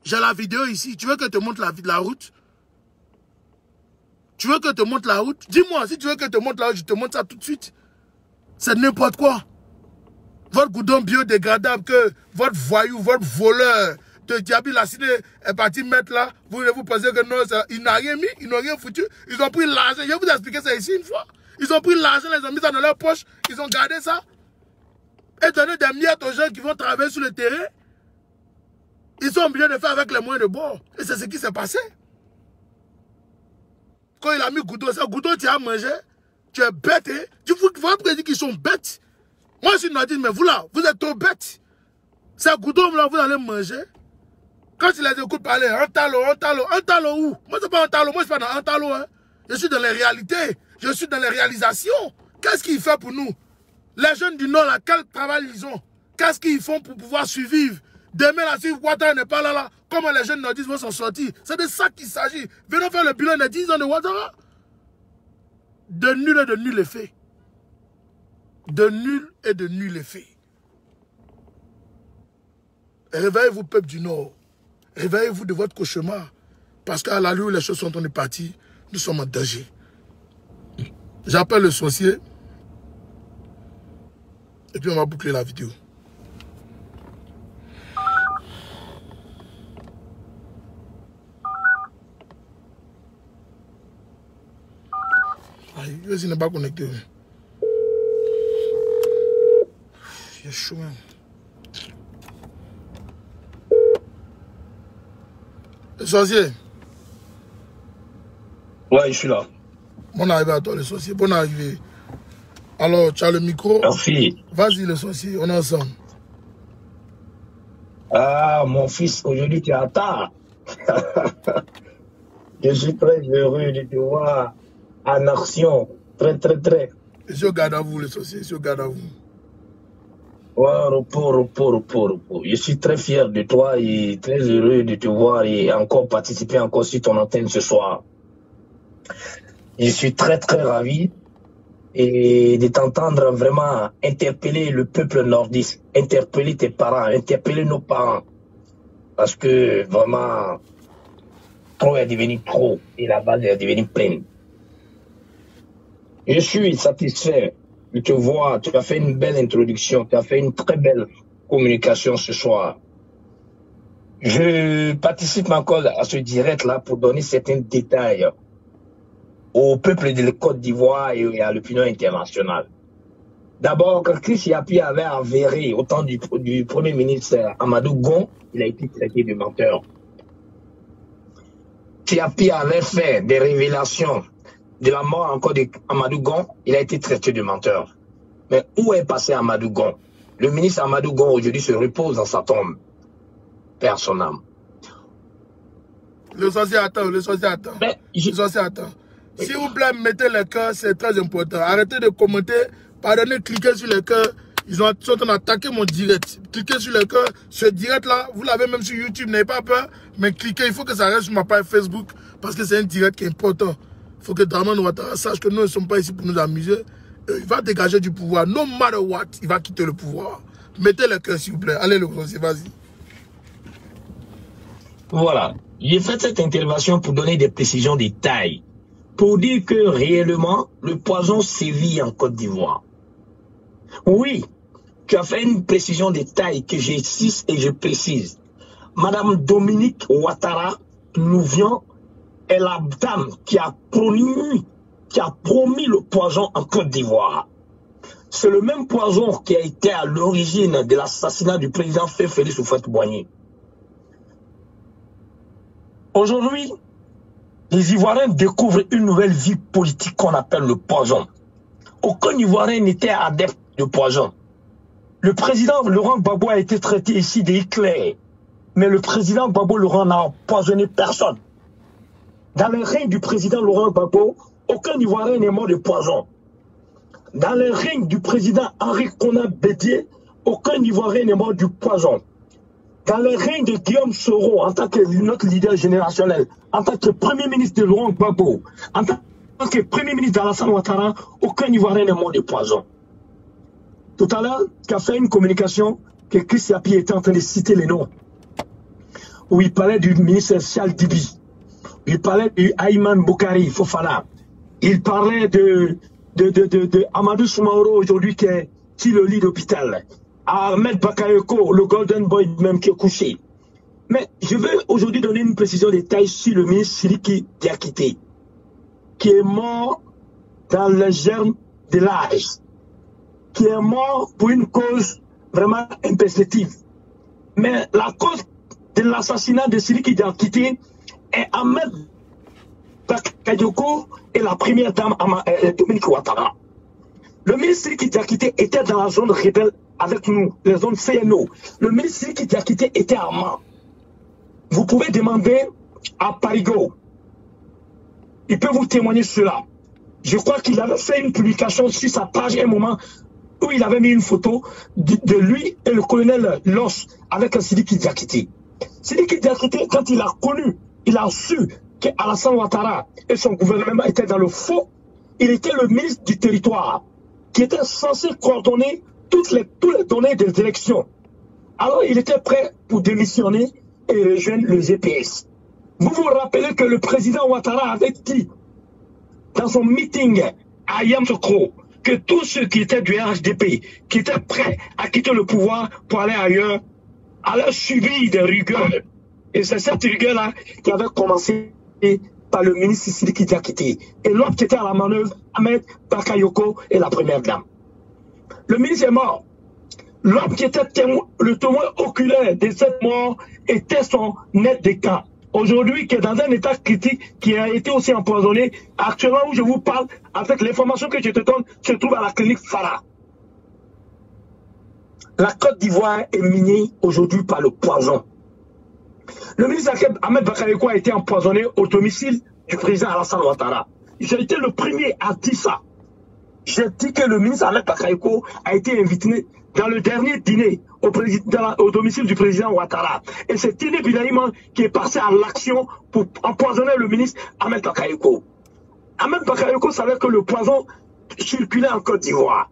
J'ai la vidéo ici. Tu veux que je te montre la route? Tu veux que je te montre la route? Dis-moi, si tu veux que je te montre la route, je te montre ça tout de suite. C'est n'importe quoi. Votre goudron biodégradable que votre voyou, votre voleur de Diaby Lassine est parti mettre là, vous pensez que non, ils n'ont rien mis, ils n'ont rien foutu. Ils ont pris l'argent. Je vais vous expliquer ça ici une fois. Ils ont pris l'argent, ils ont mis ça dans leur poche, ils ont gardé ça. Et donné des miettes aux gens qui vont travailler sur le terrain. Ils sont obligés de faire avec les moyens de bord. Et c'est ce qui s'est passé. Quand il a mis Goudon, ça, Goudon, tu as mangé. Tu es bête, hein? Tu vois dire qu'ils sont bêtes. Moi, je suis nordiste, mais vous là, vous êtes trop bêtes. C'est Goudon, là, vous allez manger. Quand tu les écoutes parler, un talon où? Moi, c'est pas un talon, moi, je suis pas dans un talon, hein. Je suis dans les réalités. Je suis dans les réalisations. Qu'est-ce qu'il fait pour nous? Les jeunes du Nord, là, quel travail ils ont? Qu'est-ce qu'ils font pour pouvoir survivre? Demain, là, si Ouattara n'est pas là, comment les jeunes nordistes vont s'en sortir? C'est de ça qu'il s'agit. Venons faire le bilan des 10 ans de Ouattara. De nul et de nul effet. De nul et de nul effet. Réveillez-vous, peuple du Nord. Réveillez-vous de votre cauchemar. Parce qu'à la où les choses sont en train de partir, nous sommes en danger. J'appelle le sorcier. Et puis on va boucler la vidéo. Aïe, il n'est pas connecté. Il est chaud même. Le sorcier. Ouais, je suis là. Bonne arrivée à toi, le sorcier. Bonne arrivée. Alors, tu as le micro. Merci. Vas-y, le sorcier. On est ensemble. Ah, mon fils, aujourd'hui tu es à tard. Je suis très heureux de te voir en action. Très. Je garde à vous, le sorcier. Je garde à vous. Ouais, repos. Je suis très fier de toi et très heureux de te voir et encore participer encore sur ton antenne ce soir. Je suis très ravi et de t'entendre vraiment interpeller le peuple nordiste, interpeller tes parents, interpeller nos parents. Parce que vraiment, trop est devenu trop et la base est devenue pleine. Je suis satisfait de te voir. Tu as fait une belle introduction, tu as fait une très belle communication ce soir. Je participe encore à ce direct-là pour donner certains détails au peuple de la Côte d'Ivoire et à l'opinion internationale. D'abord, quand Chris Yapi avait avéré au temps du Premier ministre Amadou Gon, il a été traité de menteur. Yapi avait fait des révélations de la mort encore d'Amadou Gon, il a été traité de menteur. Mais où est passé Amadou Gon? Le ministre Amadou Gon aujourd'hui se repose dans sa tombe. Père son âme. Le sorcier attend, le sorcier attend. Mais le sorcier attend. S'il vous plaît, mettez le cœur, c'est très important. Arrêtez de commenter, pardonnez, cliquez sur le cœur. Ils sont en train d'attaquer mon direct. Cliquez sur le cœur. Ce direct-là, vous l'avez même sur YouTube, n'ayez pas peur. Mais cliquez, il faut que ça reste sur ma page Facebook. Parce que c'est un direct qui est important. Il faut que Dramane Ouattara sache que nous ne sommes pas ici pour nous amuser. Il va dégager du pouvoir. No matter what, il va quitter le pouvoir. Mettez le cœur, s'il vous plaît. Allez, le conseil, vas-y. Voilà. J'ai fait cette intervention pour donner des précisions des tailles. Pour dire que réellement, le poison sévit en Côte d'Ivoire. Oui, tu as fait une précision des tailles que j'insiste et je précise. Madame Dominique Ouattara Louvion est la dame qui a promis le poison en Côte d'Ivoire. C'est le même poison qui a été à l'origine de l'assassinat du président Félix Houphouët-Boigny. Aujourd'hui, les Ivoiriens découvrent une nouvelle vie politique qu'on appelle le poison. Aucun Ivoirien n'était adepte de poison. Le président Laurent Gbagbo a été traité ici d'Hitler. Mais le président Gbagbo Laurent n'a empoisonné personne. Dans le règne du président Laurent Gbagbo, aucun Ivoirien n'est mort de poison. Dans le règne du président Henri Konan Bédié, aucun Ivoirien n'est mort du poison. Dans le règne de Guillaume Soro, en tant que notre leader générationnel, en tant que premier ministre de Laurent Gbagbo, en tant que premier ministre d'Alassane Ouattara, aucun Ivoirien n'est mort de poison. Tout à l'heure, tu as fait une communication que Chris Yapi était en train de citer les noms. où il parlait du ministre Charles Dibi. Il parlait du Ayman Boukari Fofana. Il parlait de Amadou Soumaoro aujourd'hui qui le lit d'hôpital. Ahmed Bakayoko, le Golden Boy même qui est couché. Mais je veux aujourd'hui donner une précision détail sur le ministre Sidiki Diakité, qui est mort dans le germe de l'âge, qui est mort pour une cause vraiment imperceptible. Mais la cause de l'assassinat de Sidiki Diakité est Ahmed Bakayoko et la première dame Dominique Ouattara. Le ministre Sidiki Diakité était dans la zone rebelle avec nous, les zones CNO. Le ministre Sidiki Diakité était à Mans. Vous pouvez demander à Parigo. Il peut vous témoigner cela. Je crois qu'il avait fait une publication sur sa page un moment où il avait mis une photo de lui et le colonel Loss avec Sidiki Diakité. Sidiki Diakité, quand il a connu, il a su qu'Alassane Ouattara et son gouvernement étaient dans le faux, il était le ministre du territoire qui était censé coordonner toutes les données des élections. Alors il était prêt pour démissionner et rejoindre le GPS. Vous vous rappelez que le président Ouattara avait dit dans son meeting à Yamoussoukro que tous ceux qui étaient du RHDP, qui étaient prêts à quitter le pouvoir pour aller ailleurs, allaient subir des rigueurs. Et c'est cette rigueur-là qui avait commencé par le ministre Sidiki Diakité. Et l'autre qui était à la manœuvre, Ahmed Bakayoko et la première dame. Le ministre est mort. L'homme qui était le témoin oculaire de cette mort était son aide de camp. Aujourd'hui, qui est dans un état critique, qui a été aussi empoisonné, actuellement où je vous parle, avec l'information que je te donne, se trouve à la clinique Farah. La Côte d'Ivoire est minée aujourd'hui par le poison. Le ministre Ahmed Bakayoko a été empoisonné au domicile du président Alassane Ouattara. J'ai été le premier à dire ça. J'ai dit que le ministre Ahmed Bakayoko a été invité dans le dernier dîner au domicile du président Ouattara. Et c'est Tine Bilaïman qui est passé à l'action pour empoisonner le ministre Ahmed Bakayoko. Ahmed Bakayoko savait que le poison circulait en Côte d'Ivoire.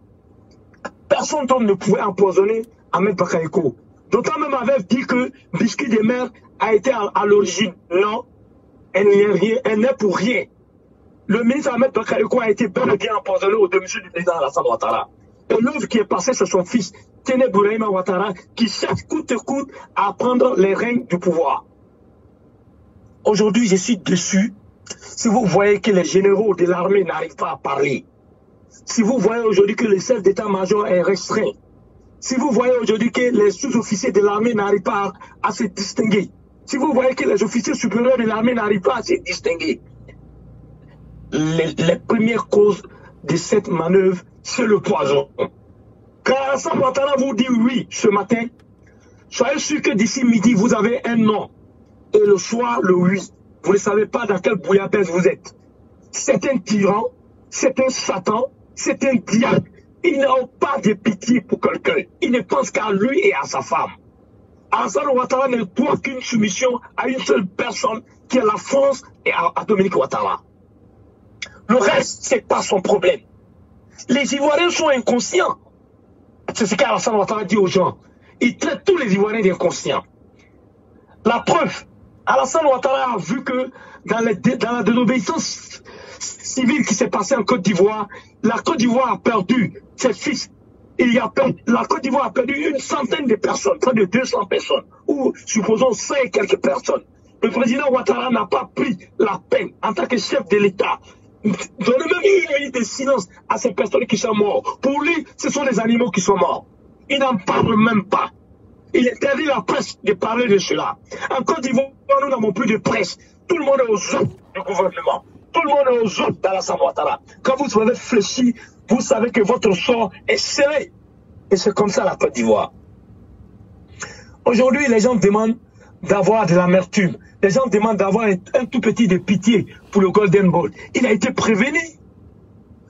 Personne d'autre ne pouvait empoisonner Ahmed Bakayoko. D'autant même avait dit que Biscuit des Mers a été à l'origine. Non, elle n'est pour rien. Le ministre Ahmed Bakayoko a été bel et bien empoisonné au domicile du président Alassane Ouattara. Et l'œuvre qui est passée, c'est son fils, Tene Bouraïma Ouattara, qui cherche coûte que coûte à prendre les règnes du pouvoir. Aujourd'hui, je suis déçu. Si vous voyez que les généraux de l'armée n'arrivent pas à parler, si vous voyez aujourd'hui que le chef d'état-major est restreint, si vous voyez aujourd'hui que les sous-officiers de l'armée n'arrivent pas à se distinguer, si vous voyez que les officiers supérieurs de l'armée n'arrivent pas à se distinguer, les premières causes de cette manœuvre, c'est le poison. Quand Alassane Ouattara vous dit oui ce matin, soyez sûr que d'ici midi, vous avez un non. Et le soir, le oui. Vous ne savez pas dans quelle bouillabaisse vous êtes. C'est un tyran, c'est un satan, c'est un diable. Il n'a pas de pitié pour quelqu'un. Il ne pense qu'à lui et à sa femme. Alassane Ouattara ne doit qu'une soumission à une seule personne, qui est la France et à Dominique Ouattara. Le reste, c'est pas son problème. Les Ivoiriens sont inconscients. C'est ce qu'Alassane Ouattara dit aux gens. Il traite tous les Ivoiriens d'inconscients. La preuve, Alassane Ouattara a vu que dans la désobéissance civile qui s'est passée en Côte d'Ivoire, la Côte d'Ivoire a perdu ses fils. La Côte d'Ivoire a perdu une centaine de personnes, près de 200 personnes, ou supposons 5 et quelques personnes. Le président Ouattara n'a pas pris la peine, en tant que chef de l'État, donner même une minute de silence à ces personnes qui sont mortes. Pour lui, ce sont des animaux qui sont morts. Il n'en parle même pas. Il interdit la presse de parler de cela. En Côte d'Ivoire, nous n'avons plus de presse. Tout le monde est aux autres du gouvernement. Tout le monde est aux autres d'Alassane Ouattara. Quand vous avez fléchi, vous savez que votre sort est scellé. Et c'est comme ça la Côte d'Ivoire. Aujourd'hui, les gens demandent d'avoir de l'amertume. Les gens demandent d'avoir un tout petit de pitié pour le Golden Ball. Il a été prévenu.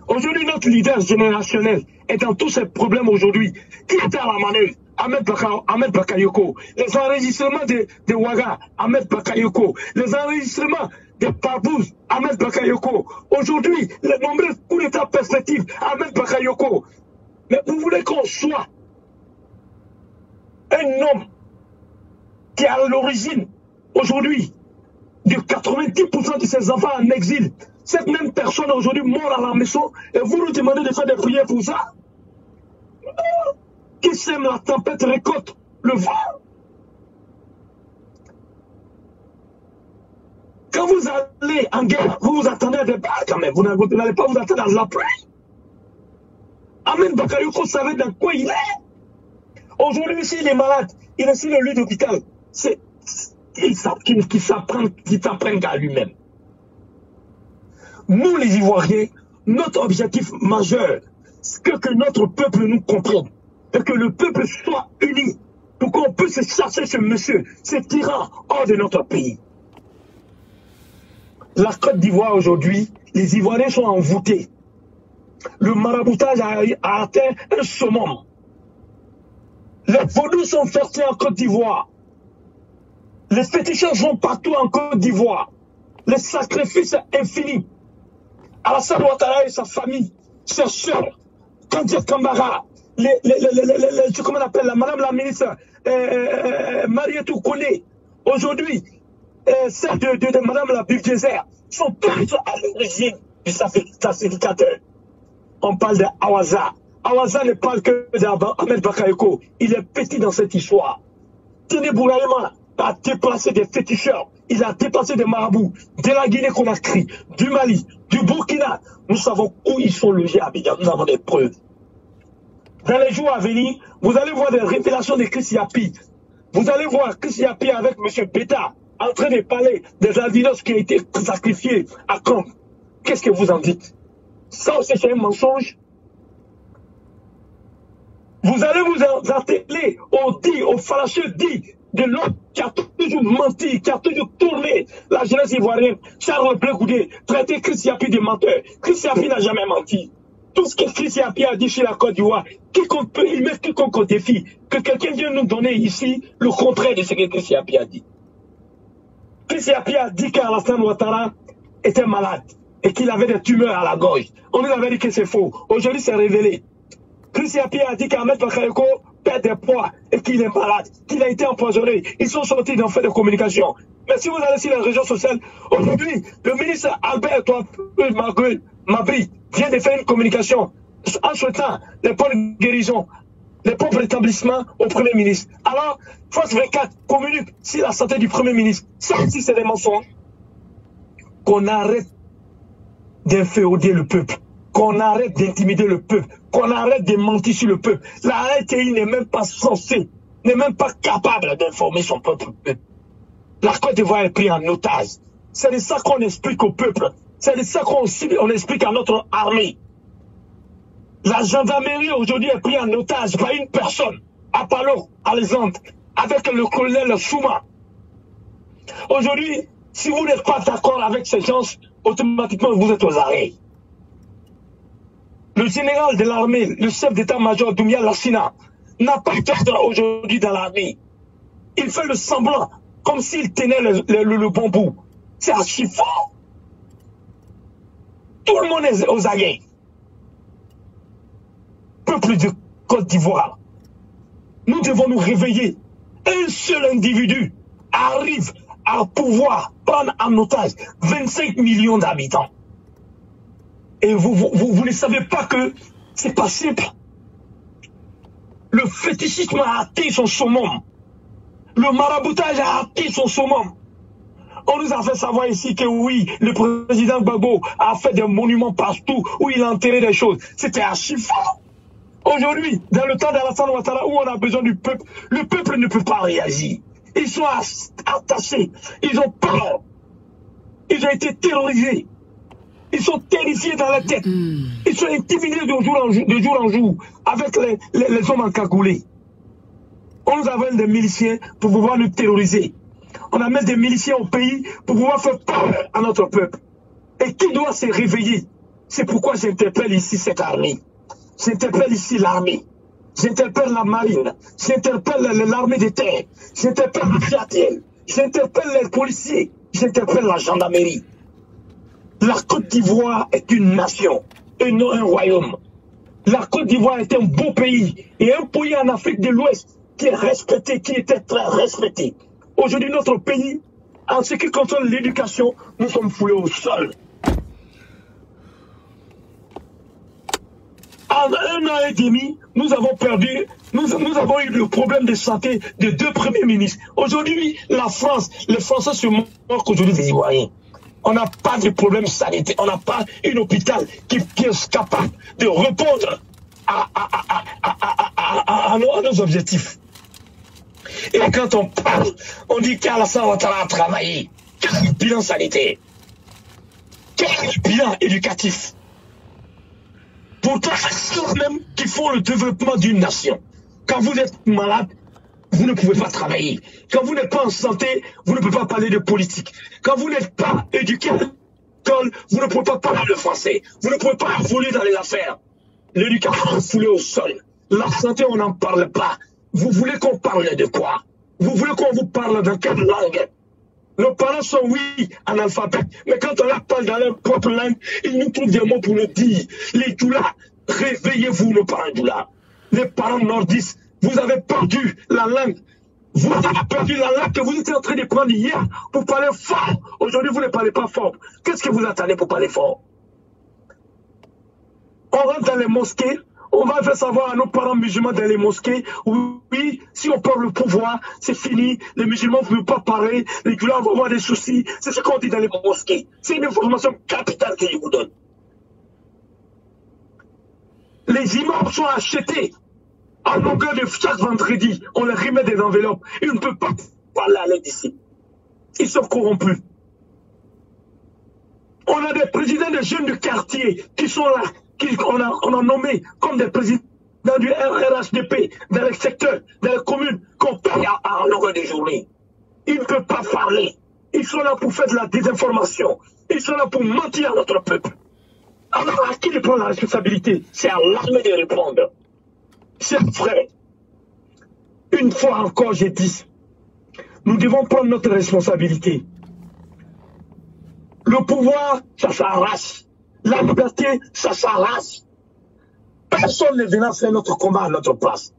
Aujourd'hui, notre leader générationnel est dans tous ces problèmes aujourd'hui. Qui était à la manœuvre? Ahmed Bakayoko. Les enregistrements de Ouaga, Ahmed Bakayoko. Les enregistrements de Parbouz, Ahmed Bakayoko. Aujourd'hui, les nombreux coups d'état perspectives, Ahmed Bakayoko. Mais vous voulez qu'on soit un homme qui est à l'origine aujourd'hui, de 90% de ses enfants en exil, cette même personne aujourd'hui mort à la maison, et vous nous demandez de faire des prières pour ça? Qui sème la tempête récolte le vent. Quand vous allez en guerre, vous vous attendez à des balles quand même. Vous n'allez pas vous attendre à la pluie. Ahmed Bakayoko savait dans quoi il est. Aujourd'hui, s'il est malade, il est sur le lit d'hôpital. C'est qu'il s'apprenne qu'à lui-même. Nous, les Ivoiriens, notre objectif majeur, c'est que notre peuple nous comprenne. Et que le peuple soit uni. Pour qu'on puisse chasser ce monsieur, ce tyran, hors de notre pays. La Côte d'Ivoire aujourd'hui, les Ivoiriens sont envoûtés. Le maraboutage a atteint un summum. Les vaudous sont fertiles en Côte d'Ivoire. Les féticheurs sont partout en Côte d'Ivoire. Les sacrifices infinis. Alassane Ouattara et sa famille, ses soeurs, Kandia Kambara, comment on appelle madame la ministre, Marietou Kone, aujourd'hui, celle de madame la Bifdésert, sont tous à l'origine du sacrificateur. On parle de Awaza. Awaza ne parle que d'Ahmed Bakayoko. Il est petit dans cette histoire. Tene Bouraïma a déplacé des féticheurs. Il a déplacé des marabouts de la Guinée-Conakry, du Mali, du Burkina. Nous savons où ils sont logés à Abidjan. Nous avons des preuves. Dans les jours à venir, vous allez voir des révélations de Chris Yapi. Vous allez voir Chris Yapi avec M. Beta en train de parler des albinos qui ont été sacrifiés à Caen. Qu'est-ce que vous en dites? Ça aussi, c'est un mensonge. Vous allez vous atteler au fallacieux dit de l'homme qui a toujours menti, qui a toujours tourné la jeunesse ivoirienne. Charles Blé-Goudé, traité Chris Yapi de menteur. Chris Yapi n'a jamais menti. Tout ce que Chris Yapi a dit sur la Côte d'Ivoire, quiconque peut, il met quiconque au défi. Que quelqu'un vienne nous donner ici le contraire de ce que Chris Yapi a dit. Chris Yapi a dit qu'Alassane Ouattara était malade et qu'il avait des tumeurs à la gorge. On nous avait dit que c'est faux. Aujourd'hui, c'est révélé. Chris Yapi a dit qu'Ahmed Bakayoko perd des poids et qu'il est malade, qu'il a été empoisonné. Ils sont sortis d'en fait de communication. Mais si vous allez sur les réseaux sociaux, aujourd'hui, le ministre Albert Mabri vient de faire une communication en souhaitant les bonnes guérisons, les propres rétablissements au Premier ministre. Alors, France 24 communique sur la santé du Premier ministre. Ça aussi, c'est des mensonges. Qu'on arrête d'inféoder le peuple, qu'on arrête d'intimider le peuple, qu'on arrête de mentir sur le peuple. La RTI n'est même pas censée, n'est même pas capable d'informer son peuple. La Côte d'Ivoire est prise en otage. C'est de ça qu'on explique au peuple. C'est de ça qu'on explique à notre armée. La gendarmerie aujourd'hui est prise en otage par une personne, à Palo, Alexandre, avec le colonel Souma. Aujourd'hui, si vous n'êtes pas d'accord avec ces gens, automatiquement vous êtes aux arrêts. Le général de l'armée, le chef d'état-major Doumbia Lassina, n'a pas d'ordre aujourd'hui dans l'armée. Il fait le semblant, comme s'il tenait le bon bout. C'est archi fort. Tout le monde est aux arrêts. Peuple de Côte d'Ivoire, nous devons nous réveiller. Un seul individu arrive à pouvoir prendre en otage 25 millions d'habitants. Et vous ne savez pas que c'est pas simple. Le fétichisme a atteint son summum. Le maraboutage a atteint son summum. On nous a fait savoir ici que oui, le président Gbagbo a fait des monuments partout où il a enterré des choses. C'était archi fort. Aujourd'hui, dans le temps d'Alassane Ouattara où on a besoin du peuple, le peuple ne peut pas réagir. Ils sont attachés, ils ont peur, ils ont été terrorisés, ils sont terrifiés dans la tête, ils sont intimidés de jour en jour avec les hommes encagoulés. On nous amène des miliciens pour pouvoir nous terroriser. On amène des miliciens au pays pour pouvoir faire peur à notre peuple. Et qui doit se réveiller? C'est pourquoi j'interpelle ici cette armée. J'interpelle ici l'armée. J'interpelle la marine. J'interpelle l'armée de terre. J'interpelle le GATL. J'interpelle les policiers. J'interpelle la gendarmerie. La Côte d'Ivoire est une nation et non un royaume. La Côte d'Ivoire est un beau pays et un pays en Afrique de l'Ouest qui est respecté, qui était très respecté. Aujourd'hui, notre pays En ce qui concerne l'éducation, nous sommes foulés au sol. En 1 an et demi, nous avons perdu, nous avons eu le problème de santé de 2 premiers ministres. Aujourd'hui, la France, les Français se moquent aujourd'hui des Ivoiriens. On n'a pas de problème sanitaire, on n'a pas un hôpital qui est capable de répondre à nos objectifs. Et quand on parle, on dit qu'Alassane Ouattara a travaillé. Quel bilan sanitaire? Quel bilan éducatif? Pourtant, c'est eux-mêmes qui font le développement d'une nation. Quand vous êtes malade, vous ne pouvez pas travailler. Quand vous n'êtes pas en santé, vous ne pouvez pas parler de politique. Quand vous n'êtes pas éduqué à l'école, vous ne pouvez pas parler le français. Vous ne pouvez pas évoluer dans les affaires. L'éducation est foulée au sol. La santé, on n'en parle pas. Vous voulez qu'on parle de quoi? Vous voulez qu'on vous parle dans quelle langue? Nos parents sont, oui, analphabètes, mais quand on leur parle dans leur propre langue, ils nous trouvent des mots pour nous dire. Les doulas, réveillez-vous, nos parents doulas. Les parents nordistes, vous avez perdu la langue. Vous avez perdu la langue que vous étiez en train de prendre hier pour parler fort. Aujourd'hui, vous ne parlez pas fort. Qu'est-ce que vous attendez pour parler fort? On rentre dans les mosquées, on va faire savoir à nos parents musulmans dans les mosquées, oui, si on perd le pouvoir, c'est fini, les musulmans ne peuvent pas parler, les goulas vont avoir des soucis, c'est ce qu'on dit dans les mosquées. C'est une information capitale que je vous donne. Les imams sont achetés en longueur de chaque vendredi, on leur remet des enveloppes, ils ne peuvent pas parler à leurs disciples. Ils sont corrompus. On a des présidents de jeunes du quartier qui sont là, on a nommé comme des présidents du RHDP, dans les secteurs, dans les communes, qu'on paye à longueur de journée. Ils ne peuvent pas parler. Ils sont là pour faire de la désinformation. Ils sont là pour mentir à notre peuple. Alors, à qui de prendre la responsabilité? C'est à l'armée de répondre. C'est vrai. Une fois encore, j'ai dit, nous devons prendre notre responsabilité. Le pouvoir, ça s'arrache. La liberté, ça s'arrache. Personne ne viendra faire notre combat à notre place.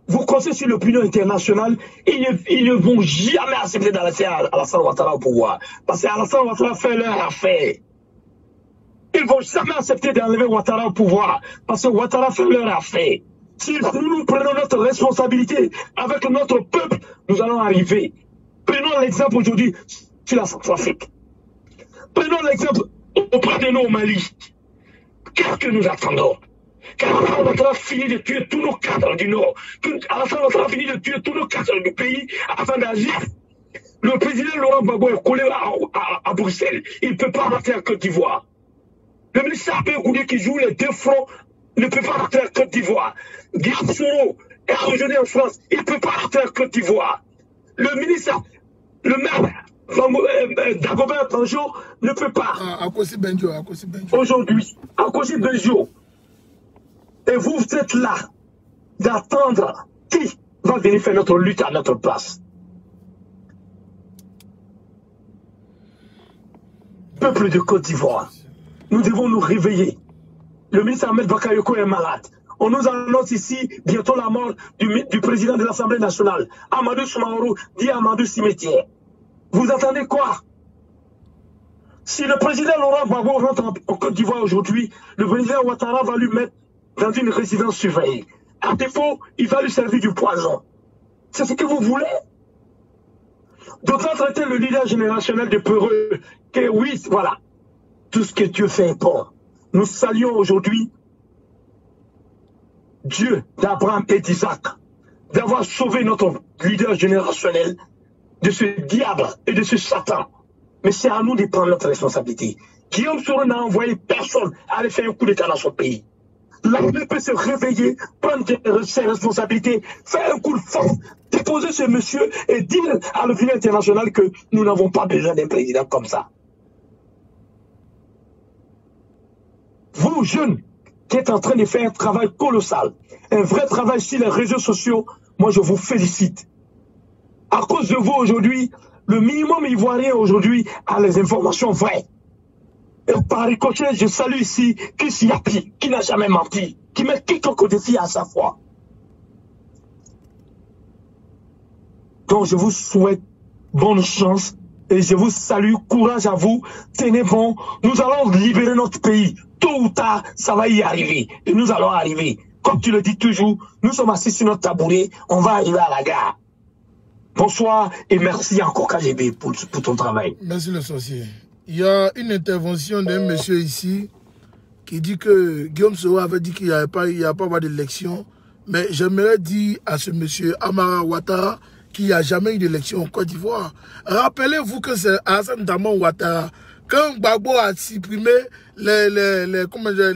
Vous comptez sur l'opinion internationale, ils ne vont jamais accepter d'arrêter Alassane Ouattara au pouvoir. Parce qu'Alassane Ouattara fait leur affaire. Ils ne vont jamais accepter d'enlever Ouattara au pouvoir. Parce que Ouattara fait leur affaire. Si nous prenons notre responsabilité avec notre peuple, nous allons arriver. Prenons l'exemple aujourd'hui sur la Centrafrique. Prenons l'exemple auprès de nous au Mali. Qu'est-ce que nous attendons? Qu'Alassane Ouattara finit de tuer tous nos cadres du Nord. Qu'Alassane Ouattara finit de tuer tous nos cadres du pays afin d'agir. Le président Laurent Gbagbo est collé à Bruxelles. Il ne peut pas rentrer en Côte d'Ivoire. Le ministre Abé Goudé qui joue les deux fronts ne peut pas rentrer en Côte d'Ivoire. Guillaume Soro est aujourd'hui en France. Il ne peut pas rentrer en Côte d'Ivoire. Le ministre, le maire, Dagobert Tanjo ne peut pas. Aujourd'hui, Akosi Benjo. Et vous êtes là d'attendre qui va venir faire notre lutte à notre place. Peuple de Côte d'Ivoire, nous devons nous réveiller. Le ministre Ahmed Bakayoko est malade. On nous annonce ici bientôt la mort du président de l'Assemblée nationale, Amadou Soumaoro, dit Amadou Cimetière. Vous attendez quoi? Si le président Laurent Gbagbo rentre en Côte d'Ivoire aujourd'hui, le président Ouattara va lui mettre dans une résidence surveillée. À défaut, il va lui servir du poison. C'est ce que vous voulez? D'autant traiter le leader générationnel de Peureux, que oui, voilà, tout ce que Dieu fait est bon. Nous saluons aujourd'hui Dieu d'Abraham et d'Isaac, d'avoir sauvé notre leader générationnel de ce diable et de ce Satan. Mais c'est à nous de prendre notre responsabilité. Guillaume Soro n'a envoyé personne à aller faire un coup d'État dans son pays. L'armée peut se réveiller, prendre ses responsabilités, faire un coup de force, déposer ce monsieur et dire à l'opinion internationale que nous n'avons pas besoin d'un président comme ça. Vous, jeunes, qui êtes en train de faire un travail colossal, un vrai travail sur les réseaux sociaux, moi je vous félicite. À cause de vous aujourd'hui, le minimum ivoirien aujourd'hui a les informations vraies. Et par ricochet, je salue ici Chris Yapi, qui n'a jamais menti, qui met quiconque au défi à sa foi. Donc je vous souhaite bonne chance et je vous salue. Courage à vous. Tenez bon. Nous allons libérer notre pays. Tôt ou tard, ça va y arriver. Et nous allons arriver. Comme tu le dis toujours, nous sommes assis sur notre tabouret. On va arriver à la gare. Bonsoir et merci encore KGB pour ton travail. Merci le sorcier. Il y a une intervention d'un monsieur ici qui dit que Guillaume Soro avait dit qu'il n'y a pas d'élection. Mais j'aimerais dire à ce monsieur Amara Ouattara qu'il n'y a jamais eu d'élection en Côte d'Ivoire. Rappelez-vous que c'est Alassane Dramane Ouattara. Quand Gbagbo a supprimé comment dire,